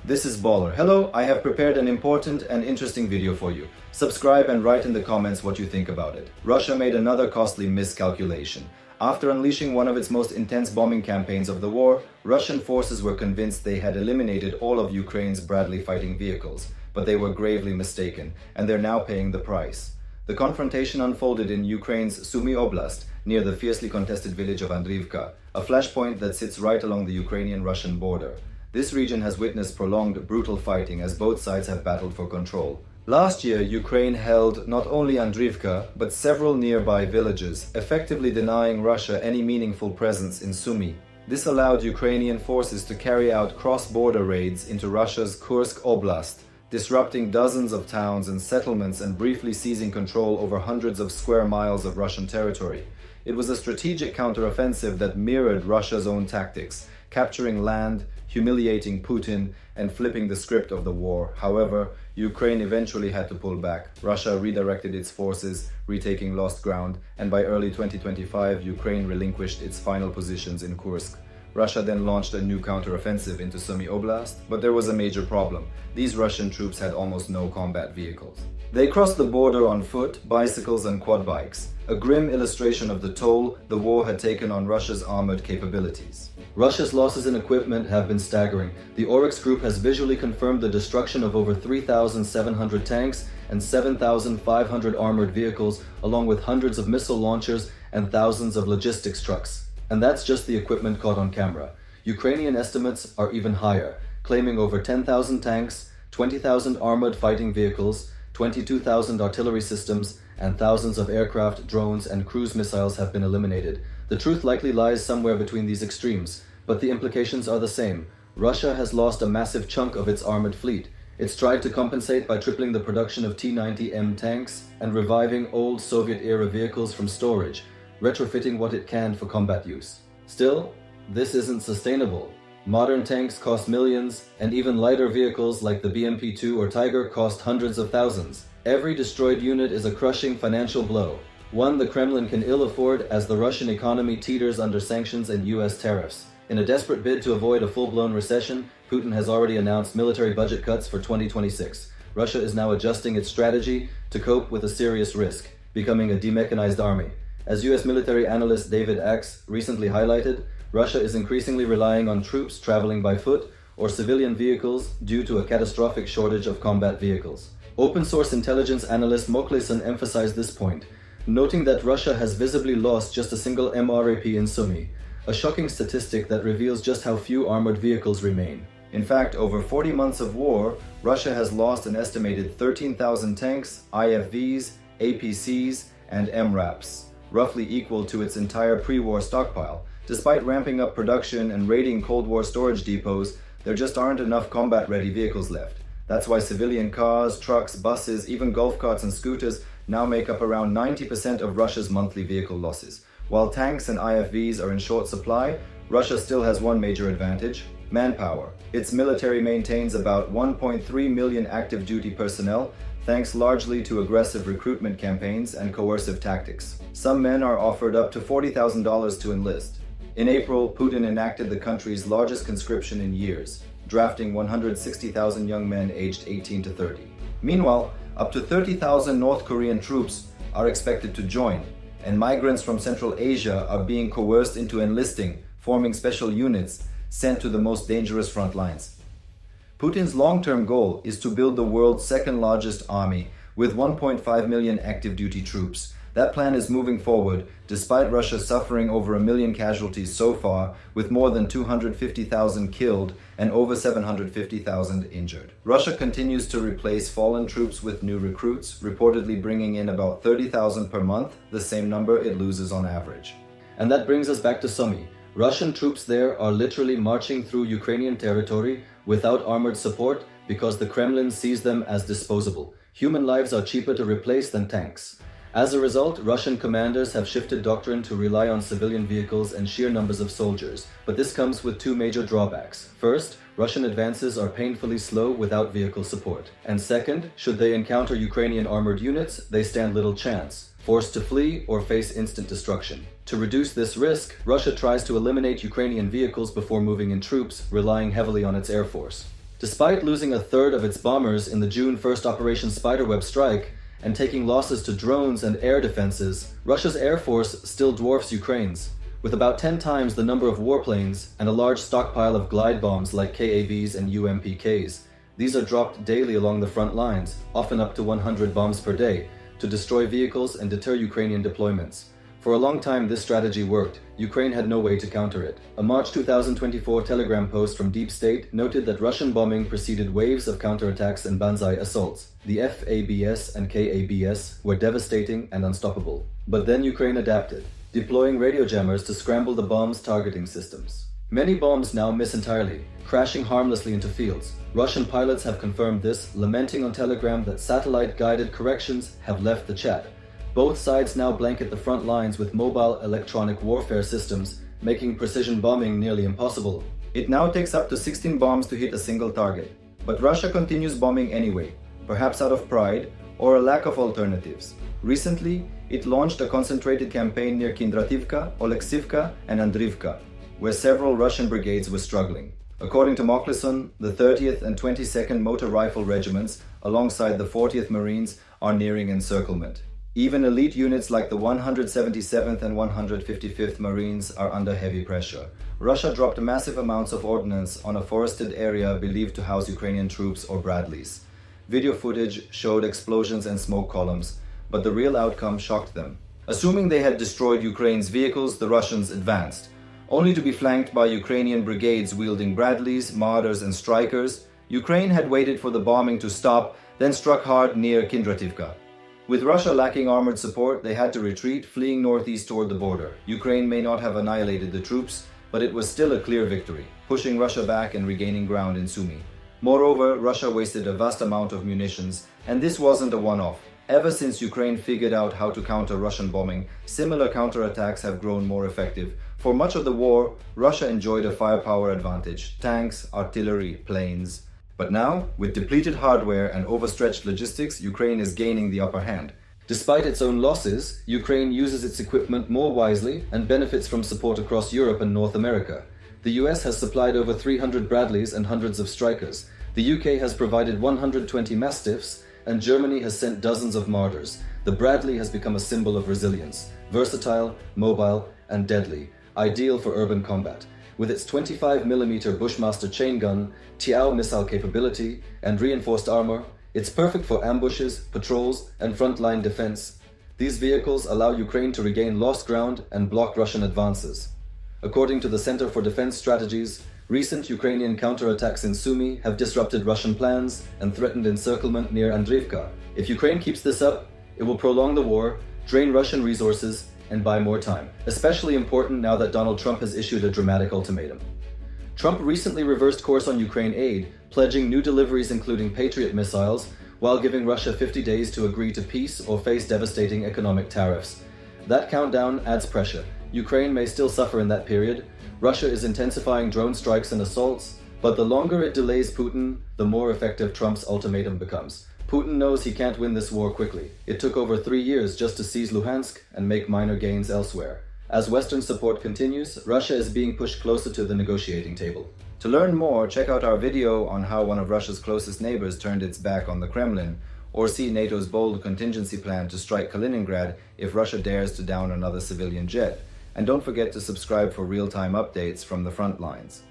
This is Bawler. Hello, I have prepared an important and interesting video for you. Subscribe and write in the comments what you think about it. Russia made another costly miscalculation. After unleashing one of its most intense bombing campaigns of the war, Russian forces were convinced they had eliminated all of Ukraine's Bradley fighting vehicles, but they were gravely mistaken, and they're now paying the price. The confrontation unfolded in Ukraine's Sumy Oblast, near the fiercely contested village of Andriivka, a flashpoint that sits right along the Ukrainian-Russian border. This region has witnessed prolonged, brutal fighting as both sides have battled for control. Last year, Ukraine held not only Andriivka, but several nearby villages, effectively denying Russia any meaningful presence in Sumy. This allowed Ukrainian forces to carry out cross-border raids into Russia's Kursk Oblast, disrupting dozens of towns and settlements and briefly seizing control over hundreds of square miles of Russian territory. It was a strategic counteroffensive that mirrored Russia's own tactics, capturing land, humiliating Putin, and flipping the script of the war. However, Ukraine eventually had to pull back. Russia redirected its forces, retaking lost ground, and by early 2025, Ukraine relinquished its final positions in Kursk. Russia then launched a new counteroffensive into Sumy Oblast, but there was a major problem. These Russian troops had almost no combat vehicles. They crossed the border on foot, bicycles, and quad bikes, a grim illustration of the toll the war had taken on Russia's armored capabilities. Russia's losses in equipment have been staggering. The Oryx group has visually confirmed the destruction of over 3,700 tanks and 7,500 armored vehicles, along with hundreds of missile launchers and thousands of logistics trucks. And that's just the equipment caught on camera. Ukrainian estimates are even higher, claiming over 10,000 tanks, 20,000 armored fighting vehicles, 22,000 artillery systems, and thousands of aircraft, drones, and cruise missiles have been eliminated. The truth likely lies somewhere between these extremes, but the implications are the same. Russia has lost a massive chunk of its armored fleet. It's tried to compensate by tripling the production of T-90M tanks and reviving old Soviet-era vehicles from storage, retrofitting what it can for combat use. Still, this isn't sustainable. Modern tanks cost millions, and even lighter vehicles like the BMP-2 or Tiger cost hundreds of thousands. Every destroyed unit is a crushing financial blow, one the Kremlin can ill afford as the Russian economy teeters under sanctions and US tariffs. In a desperate bid to avoid a full-blown recession, Putin has already announced military budget cuts for 2026. Russia is now adjusting its strategy to cope with a serious risk, becoming a de-mechanized army. As US military analyst David Axe recently highlighted, Russia is increasingly relying on troops traveling by foot or civilian vehicles due to a catastrophic shortage of combat vehicles. Open-source intelligence analyst Mokleson emphasized this point, noting that Russia has visibly lost just a single MRAP in Sumy, a shocking statistic that reveals just how few armored vehicles remain. In fact, over 40 months of war, Russia has lost an estimated 13,000 tanks, IFVs, APCs, and MRAPs, roughly equal to its entire pre-war stockpile. Despite ramping up production and raiding Cold War storage depots, there just aren't enough combat-ready vehicles left. That's why civilian cars, trucks, buses, even golf carts and scooters now make up around 90% of Russia's monthly vehicle losses. While tanks and IFVs are in short supply, Russia still has one major advantage: manpower. Its military maintains about 1.3 million active duty personnel, thanks largely to aggressive recruitment campaigns and coercive tactics. Some men are offered up to $40,000 to enlist. In April, Putin enacted the country's largest conscription in years, drafting 160,000 young men aged 18 to 30. Meanwhile, up to 30,000 North Korean troops are expected to join, and migrants from Central Asia are being coerced into enlisting, forming special units sent to the most dangerous front lines. Putin's long-term goal is to build the world's second-largest army with 1.5 million active duty troops. That plan is moving forward, despite Russia suffering over 1 million casualties so far, with more than 250,000 killed and over 750,000 injured. Russia continues to replace fallen troops with new recruits, reportedly bringing in about 30,000 per month, the same number it loses on average. And that brings us back to Sumy. Russian troops there are literally marching through Ukrainian territory without armored support because the Kremlin sees them as disposable. Human lives are cheaper to replace than tanks. As a result, Russian commanders have shifted doctrine to rely on civilian vehicles and sheer numbers of soldiers. But this comes with two major drawbacks. First, Russian advances are painfully slow without vehicle support. And second, should they encounter Ukrainian armored units, they stand little chance, forced to flee or face instant destruction. To reduce this risk, Russia tries to eliminate Ukrainian vehicles before moving in troops, relying heavily on its air force. Despite losing a third of its bombers in the June 1st Operation Spiderweb strike and taking losses to drones and air defenses, Russia's air force still dwarfs Ukraine's, with about 10 times the number of warplanes and a large stockpile of glide bombs like KAVs and UMPKs. These are dropped daily along the front lines, often up to 100 bombs per day, to destroy vehicles and deter Ukrainian deployments. For a long time this strategy worked. Ukraine had no way to counter it. A March 2024 Telegram post from Deep State noted that Russian bombing preceded waves of counterattacks and banzai assaults. The FABS and KABS were devastating and unstoppable. But then Ukraine adapted, deploying radio jammers to scramble the bomb's targeting systems. Many bombs now miss entirely, crashing harmlessly into fields. Russian pilots have confirmed this, lamenting on Telegram that satellite-guided corrections have left the chat. Both sides now blanket the front lines with mobile electronic warfare systems, making precision bombing nearly impossible. It now takes up to 16 bombs to hit a single target. But Russia continues bombing anyway, perhaps out of pride or a lack of alternatives. Recently, it launched a concentrated campaign near Kindrativka, Oleksivka, and Andrivka, where several Russian brigades were struggling. According to Mokhlison, the 30th and 22nd Motor Rifle Regiments, alongside the 40th Marines, are nearing encirclement. Even elite units like the 177th and 155th Marines are under heavy pressure. Russia dropped massive amounts of ordnance on a forested area believed to house Ukrainian troops or Bradleys. Video footage showed explosions and smoke columns, but the real outcome shocked them. Assuming they had destroyed Ukraine's vehicles, the Russians advanced, only to be flanked by Ukrainian brigades wielding Bradleys, Marders, and Strykers. Ukraine had waited for the bombing to stop, then struck hard near Kindrativka. With Russia lacking armored support, they had to retreat, fleeing northeast toward the border. Ukraine may not have annihilated the troops, but it was still a clear victory, pushing Russia back and regaining ground in Sumy. Moreover, Russia wasted a vast amount of munitions, and this wasn't a one-off. Ever since Ukraine figured out how to counter Russian bombing, similar counterattacks have grown more effective. For much of the war, Russia enjoyed a firepower advantage: tanks, artillery, planes. But now, with depleted hardware and overstretched logistics, Ukraine is gaining the upper hand. Despite its own losses, Ukraine uses its equipment more wisely and benefits from support across Europe and North America. The US has supplied over 300 Bradleys and hundreds of Strykers. The UK has provided 120 Mastiffs, and Germany has sent dozens of Marders. The Bradley has become a symbol of resilience, versatile, mobile, and deadly, ideal for urban combat. With its 25mm Bushmaster chain gun, Tiao missile capability, and reinforced armor, it's perfect for ambushes, patrols, and frontline defense. These vehicles allow Ukraine to regain lost ground and block Russian advances. According to the Center for Defense Strategies, recent Ukrainian counterattacks in Sumy have disrupted Russian plans and threatened encirclement near Andrivka. If Ukraine keeps this up, it will prolong the war, drain Russian resources, and buy more time. Especially important now that Donald Trump has issued a dramatic ultimatum. Trump recently reversed course on Ukraine aid, pledging new deliveries including Patriot missiles, while giving Russia 50 days to agree to peace or face devastating economic tariffs. That countdown adds pressure. Ukraine may still suffer in that period. Russia is intensifying drone strikes and assaults, but the longer it delays Putin, the more effective Trump's ultimatum becomes. Putin knows he can't win this war quickly. It took over 3 years just to seize Luhansk and make minor gains elsewhere. As Western support continues, Russia is being pushed closer to the negotiating table. To learn more, check out our video on how one of Russia's closest neighbors turned its back on the Kremlin, or see NATO's bold contingency plan to strike Kaliningrad if Russia dares to down another civilian jet. And don't forget to subscribe for real-time updates from the front lines.